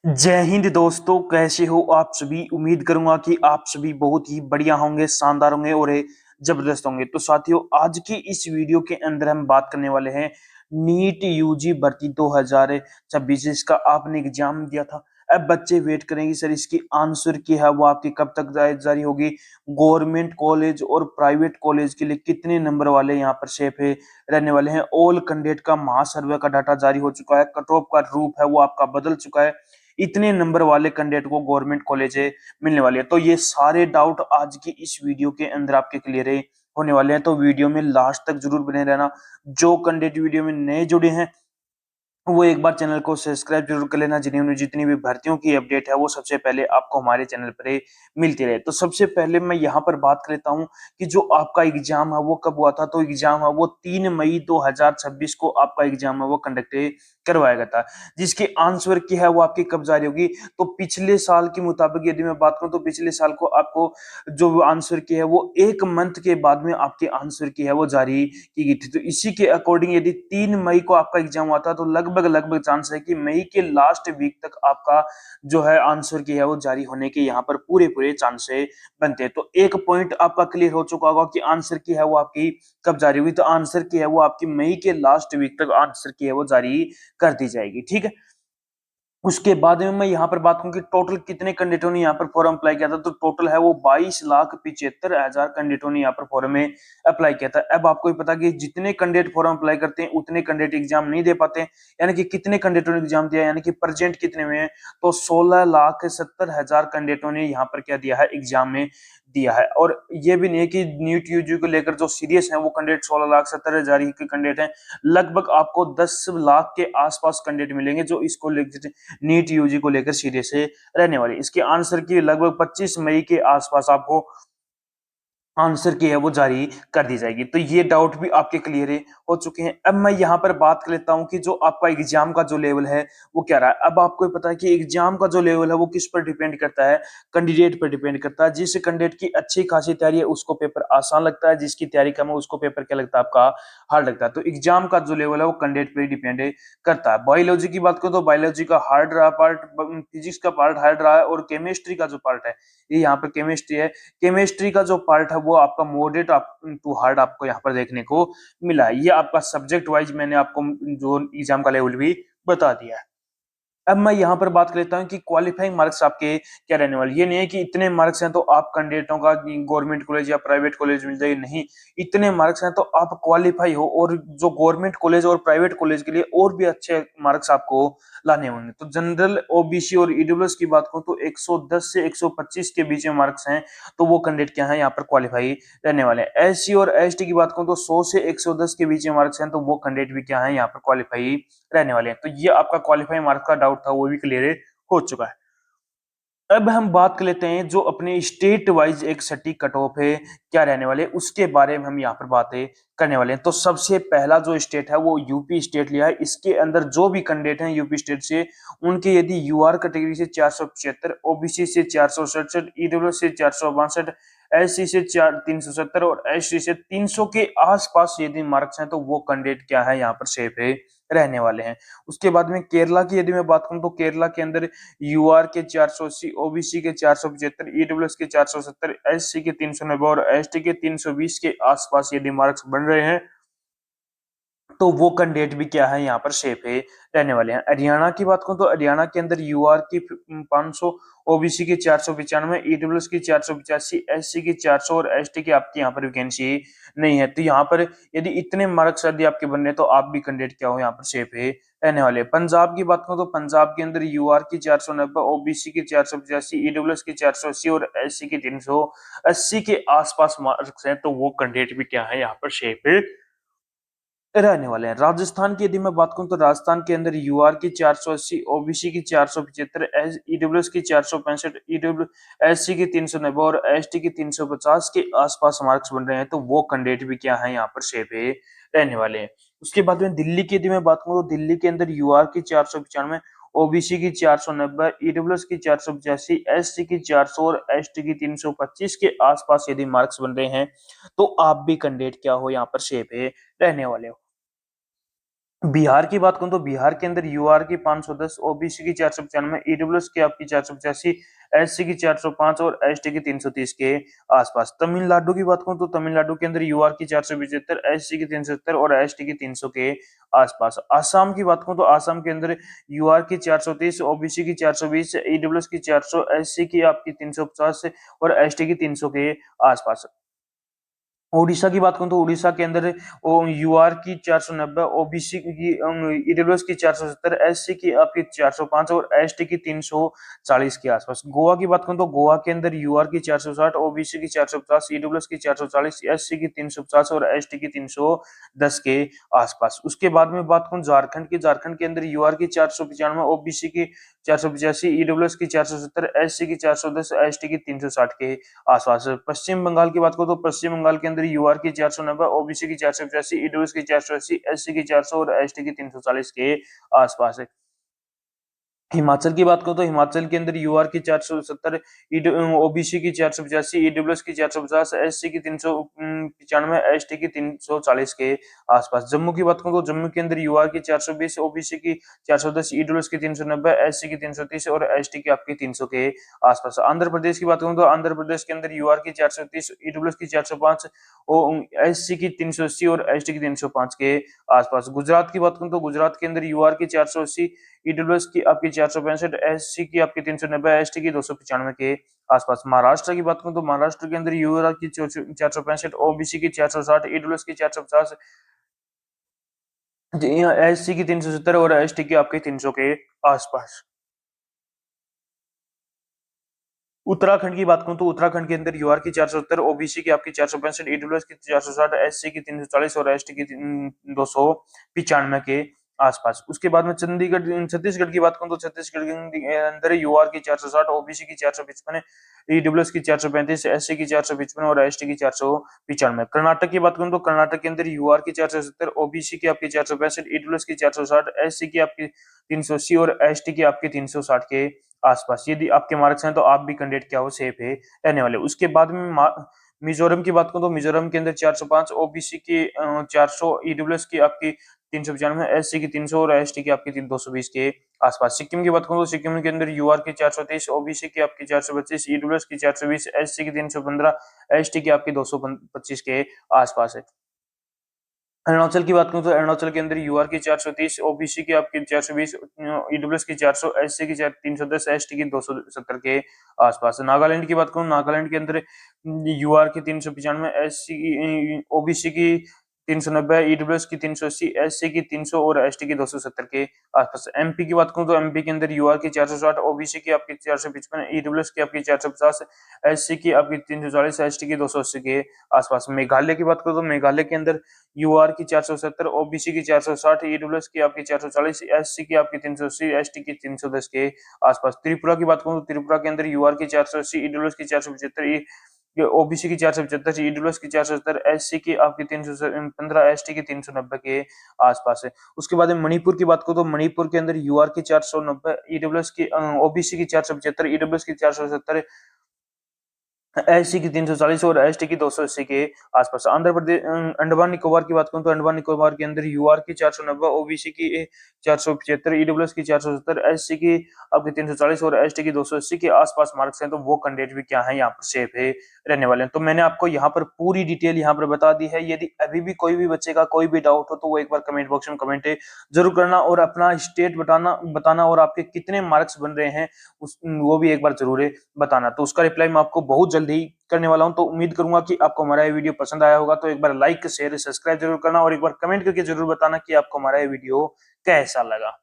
जय हिंद दोस्तों, कैसे हो आप सभी। उम्मीद करूंगा कि आप सभी बहुत ही बढ़िया होंगे, शानदार होंगे और जबरदस्त होंगे। तो साथियों, आज की इस वीडियो के अंदर हम बात करने वाले हैं नीट यूजी भर्ती 2026। इसका आपने एग्जाम दिया था। अब बच्चे वेट करेंगे सर इसकी आंसर की है वो आपकी कब तक जारी होगी। गवर्नमेंट कॉलेज और प्राइवेट कॉलेज के लिए कितने नंबर वाले यहाँ पर शेप है रहने वाले हैं। ऑल कैंडिडेट का महासर्वे का डाटा जारी हो चुका है। कट ऑफ का रूप है वो आपका बदल चुका है। इतने नंबर वाले कैंडिडेट को गवर्नमेंट कॉलेज मिलने वाली है। तो ये सारे डाउट आज की इस वीडियो के अंदर आपके क्लियर होने वाले हैं। तो वीडियो में लास्ट तक जरूर बने रहना। जो कैंडिडेट वीडियो में नए जुड़े हैं वो एक बार चैनल को सब्सक्राइब जरूर कर लेना, जिन्हें जितनी भी भर्तियों की अपडेट है वो सबसे पहले आपको हमारे चैनल पर मिलती रहे। तो सबसे पहले मैं यहाँ पर बात कर लेता हूँ कि जो आपका एग्जाम है वो कब हुआ था। तो एग्जाम है वो 3 मई 2026 को आपका एग्जाम है वो कंडक्ट करवाया गया था। जिसकी आंसर की है वो आपकी कब जारी होगी। तो पिछले साल के मुताबिक यदि मैं बात करूं तो पिछले साल को आपको जो आंसर की है वो 1 मंथ के बाद में आपके आंसर की है वो जारी की गई थी। तो इसी के अकॉर्डिंग यदि 3 मई को आपका एग्जाम हुआ था तो लगभग लगभग चांस है कि मई के लास्ट वीक तक आपका जो है आंसर की है वो जारी होने के यहाँ पर पूरे पूरे चांस बनते हैं। तो एक पॉइंट आपका क्लियर हो चुका होगा कि आंसर की है वो आपकी कब जारी हुई। तो आंसर की है वो आपकी मई के लास्ट वीक तक आंसर की है वो जारी कर दी जाएगी। ठीक है। उसके बाद में मैं यहाँ पर बात करूं कि टोटल कितने कैंडिडेटों ने यहाँ पर फॉर्म अप्लाई किया था। तो टोटल है वो 22,75,000 कैंडिडेटों ने यहाँ पर फॉर्म में अप्लाई किया था। अब आपको भी पता कि जितने कैंडिडेट फॉर्म अप्लाई करते हैं उतने कैंडिडेट एग्जाम नहीं दे पाते। यानी कि कितने कैंडिडेटों ने एग्जाम दिया, यानी कि प्रेजेंट कितने में है। तो 16,70,000 कैंडिडेटों ने यहाँ पर क्या दिया है, एग्जाम में दिया है। और ये भी नहीं है कि नीट यूजी को लेकर जो सीरियस है वो कैंडिडेट 16,70,000 के कैंडिडेट हैं। लगभग आपको 10 लाख के आसपास कैंडिडेट मिलेंगे जो इसको लेकर नीट यूजी को लेकर सीरियस रहने वाली। इसके आंसर की लगभग 25 मई के आसपास आपको आंसर की है वो जारी कर दी जाएगी। तो ये डाउट भी आपके क्लियर हो चुके हैं। अब मैं यहाँ पर बात कर लेता हूँ कि जो आपका एग्जाम का जो लेवल है वो क्या रहा है। अब आपको पता है कि एग्जाम का जो लेवल है वो किस पर डिपेंड करता है, कैंडिडेट पर डिपेंड करता है। जिस कैंडिडेट की अच्छी खासी तैयारी है उसको पेपर आसान लगता है, जिसकी तैयारी कम है उसको पेपर क्या लगता है, आपका हार्ड लगता है। तो एग्जाम का जो लेवल है वो कैंडिडेट पर डिपेंड करता है। बायोलॉजी की बात करो तो बायोलॉजी का हार्ड रहा पार्ट, फिजिक्स का पार्ट हार्ड रहा है, और केमिस्ट्री का जो पार्ट है ये यहाँ पर केमिस्ट्री है। केमिस्ट्री का जो पार्ट है वो आपका मॉडरेट टू हार्ड आपको यहाँ पर देखने को मिला है। ये आपका सब्जेक्ट वाइज मैंने आपको जो एग्जाम का लेवल भी बता दिया है। अब मैं यहाँ पर बात कर लेता हूँ कि क्वालिफाइंग मार्क्स आपके क्या रहने वाले। ये नहीं है कि इतने मार्क्स हैं तो आप कैंडिडेटों का गवर्नमेंट कॉलेज या प्राइवेट कॉलेज मिल जाए, नहीं। इतने मार्क्स हैं तो आप क्वालिफाई हो, और जो गवर्नमेंट कॉलेज और प्राइवेट कॉलेज के लिए और भी अच्छे मार्क्स आपको लाने होंगे। तो जनरल, ओबीसी और ईडब्ल्यूएस की बात करूं तो 110 से 125 के बीच में मार्क्स हैं तो वो कैंडिडेट क्या है यहाँ पर क्वालिफाई रहने वाले हैं। एससी और एसटी की बात करूं तो 100 से 110 के बीच में मार्क्स हैं तो वो कैंडिडेट भी क्या है यहाँ पर क्वालिफाई रहने वाले हैं। तो ये आपका क्वालिफाई मार्क्स का डाउट था वो भी क्लियर हो चुका है। अब हम बात कर लेते हैं जो अपने स्टेट वाइज एक सटीक कट ऑफ है क्या रहने वाले, उसके बारे में हम यहाँ पर बातें करने वाले हैं। तो सबसे पहला जो स्टेट है वो यूपी स्टेट लिया है। इसके अंदर जो भी कैंडिडेट हैं यूपी स्टेट से, उनके यदि यूआर कैटेगरी से 475, ओबीसी से 467, ईडब्ल्यू से 462, एससी से 370 और एसटी से 300 के आसपास यदि मार्क्स हैं तो वो कैंडिडेट क्या है यहाँ पर सेफ है रहने वाले हैं। उसके बाद में केरला की यदि मैं बात करूं तो केरला के अंदर यूआर के 480, ओबीसी के 475, ईडब्ल्यूएस के 470, एससी के 390 और एसटी के 320 के आसपास यदि मार्क्स बन रहे हैं तो वो कैंडिडेट भी क्या है यहाँ पर सेफ है रहने वाले हैं। हरियाणा की बात करूं तो हरियाणा के अंदर यूआर की 500, ओबीसी की 495, ईडब्ल्यूएस की 485, एससी की 400 और एसटी की आपकी यहाँ पर वैकेंसी नहीं है। तो यहाँ पर यदि इतने मार्क्स यदि आपके बन रहे तो आप भी कैंडिडेट क्या हो यहाँ पर सेफ है रहने वाले। पंजाब की बात करूं तो पंजाब के अंदर यूआर की 490, ओबीसी की 485, ईडब्ल्यूएस की 480 और एससी की 380 के आसपास मार्क्स हैं तो वो कैंडिडेट भी क्या है यहाँ पर सेफ है रहने वाले हैं। राजस्थान की यदि मैं बात करूं तो राजस्थान के अंदर यूआर की 480, ओबीसी की 475, ईडब्ल्यूएस की 465, ईडब्ल्यू एससी की 390 और एसटी की 350 के आसपास मार्क्स बन रहे हैं तो वो कैंडिडेट भी क्या है यहाँ पर सेफ है रहने वाले हैं। उसके बाद में दिल्ली की यदि मैं बात करूं तो दिल्ली के अंदर यूआर की 495, ओबीसी की 490, ईडब्ल्यूएस की 485, एससी की 400 और एसटी की 325 के आसपास यदि मार्क्स बन रहे हैं तो आप भी कैंडिडेट क्या हो यहाँ पर सेफ है रहने वाले हो। बिहार की बात करूं तो बिहार के अंदर यूआर की 510, ओबीसी की 495, ईडब्ल्यूएस की आपकी 485, एससी की 405 और एसटी की 330 के आसपास। तमिलनाडु की बात करूं तो तमिलनाडु के अंदर यूआर की 475, एससी की 370 और एसटी की 300 के आसपास। आसाम की बात करूं तो आसाम के अंदर यूआर की 430, ओबीसी की 420, ईडब्ल्यूएस की 400, एससी की आपकी 350 और एसटी की 300 के आसपास। उड़ीसा की बात करूं तो उड़ीसा के अंदर यूआर की 490, ओबीसी की ईडब्ल्यूएस की 470, एससी की आपकी 405 और एसटी की 340 के आसपास। गोवा की बात करूं तो गोवा के अंदर यूआर की 460, ओबीसी की 450, ईडब्ल्यूएस की 440, एससी की 350 और एसटी की 310 के आसपास। उसके बाद में बात करूं झारखंड की, झारखंड के अंदर यूआर की 495, ओबीसी की 485, ईडब्ल्यूएस की 470, एससी की 410, एसटी की 360 के आसपास। पश्चिम बंगाल की बात करो तो पश्चिम बंगाल के अंदर यूआर की 490, ओबीसी की 485, ईडब्ल्यूएस की 480, एससी की 400 और एसटी की 340 के आसपास है। हिमाचल की बात करो तो हिमाचल के अंदर यूआर की 470, ओबीसी की 485, ईडब्ल्यूएस की 450, एससी की 395, एसटी की 340 के आसपास। जम्मू की बात करो तो जम्मू के अंदर यूआर की 420, ओबीसी की 410, ईडब्ल्यूएस की 390, एससी की 330 और एसटी की आपकी 300 के आसपास। आंध्र प्रदेश की बात करूं तो आंध्र प्रदेश के अंदर यूआर की 430, ईडब्ल्यूएस की 405, एससी की 380 और एसटी की 305 के आसपास। गुजरात की बात करूं तो गुजरात के अंदर यूआर की 480, ईडब्ल्यूएस की आपकी 465, एससी की आपकी 390, एसटी की 295 के आसपास। महाराष्ट्र की बात करूं तो महाराष्ट्र के अंदर यूआर की 465, ओबीसी की 460, ईडब्ल्यूएस की 450, एससी की 370 और एसटी की आपके 300 के आसपास। उत्तराखंड की बात करूं तो उत्तराखंड के अंदर यूआर की 470, ओबीसी की आपकी 465, ईडब्ल्यूएस की 460, एससी की 340 और एसटी की 295 के आसपास। उसके बाद में चंडीगढ़ छत्तीसगढ़ की बात करूं तो छत्तीसगढ़ के अंदर यूआर की 460, ओबीसी की 455, ईडब्ल्यूएस की 435, एससी की 455 और एसटी की 495। कर्नाटक की बात करूं तो कर्नाटक के अंदर यूआर की 470, ओबीसी की आपकी 465, ईडब्ल्यूएस की 460, एससी की आपकी 380 और एसटी की आपकी 360 के आसपास। यदि आपके मार्क्स हैं तो आप भी कैंडिडेट क्या हो सेफ है रहने वाले। उसके बाद में मिजोरम की बात करूं तो मिजोरम के अंदर 405, ओबीसी की 400, ईडब्ल्यूएस की आपकी 395, एससी की 300 और एसटी की आपकी 220 के आसपास। सिक्किम की बात करूं तो सिक्किम के अंदर यूआर की 430, ओबीसी की आपकी 425, ईडब्ल्यूएस की 420, एससी की 315, एसटी की आपकी 225 के आसपास है। अरुणाचल की बात करूं तो अरुणाचल के अंदर यूआर की 430, ओबीसी की आपकी 420, ईडब्ल्यूएस की 400, एससी की 310, एसटी की 270 के आसपास। नागालैंड की बात करूं नागालैंड के अंदर यूआर की 395, एससी की ओबीसी की 390, ईडब्ल्यूएस की 380, एससी की 300 और एसटी की 270 के आसपास। एमपी की बात करूं तो एमपी के अंदर यूआर की 460, ओबीसी की आपकी 455, ईडब्ल्यूएस की आपकी 450, एससी की आपकी 340, एसटी की 280 के आसपास। मेघालय की बात करूं तो मेघालय के अंदर यूआर की 470, ओबीसी की 460, ईडब्ल्यूएस की आपकी 440, एससी की आपकी 380, एसटी की 310 के आसपास। त्रिपुरा की बात करूं तो त्रिपुरा के अंदर यूआर की 480, ईडब्ल्यूएस की 475, ओबीसी की 475, ईडब्ल्यूएस की 470, एससी की आपकी 315, एसटी की 390 के आसपास है। उसके बाद मणिपुर की बात करूं तो मणिपुर के अंदर यूआर की 490, ईडब्ल्यूएस की ओबीसी की 475, ईडब्ल्यूएस की 470, एससी की 340 और एसटी की 280 के आसपास। आंध्र प्रदेश अंडमान निकोबार की बात करूं तो अंडमान निकोबार के अंदर यूआर की 490, ओबीसी की 475, ईडब्ल्यूएस की 470, एससी की आपकी 340 और एसटी की 280 के आसपास मार्क्स हैं, तो वो कैंडिडेट भी क्या है यहाँ पर सेफ है रहने वाले हैं। तो मैंने आपको यहाँ पर पूरी डिटेल यहाँ पर बता दी है। यदि अभी भी कोई भी बच्चे का कोई भी डाउट हो तो वो एक बार कमेंट बॉक्स में कमेंट जरूर करना और अपना स्टेट बताना और आपके कितने मार्क्स बन रहे हैं वो भी एक बार जरूर बताना। तो उसका रिप्लाई मैं आपको बहुत जल्दी ही करने वाला हूं। तो उम्मीद करूंगा कि आपको हमारा ये वीडियो पसंद आया होगा। तो एक बार लाइक शेयर सब्सक्राइब जरूर करना और एक बार कमेंट करके जरूर बताना कि आपको हमारा ये वीडियो कैसा लगा।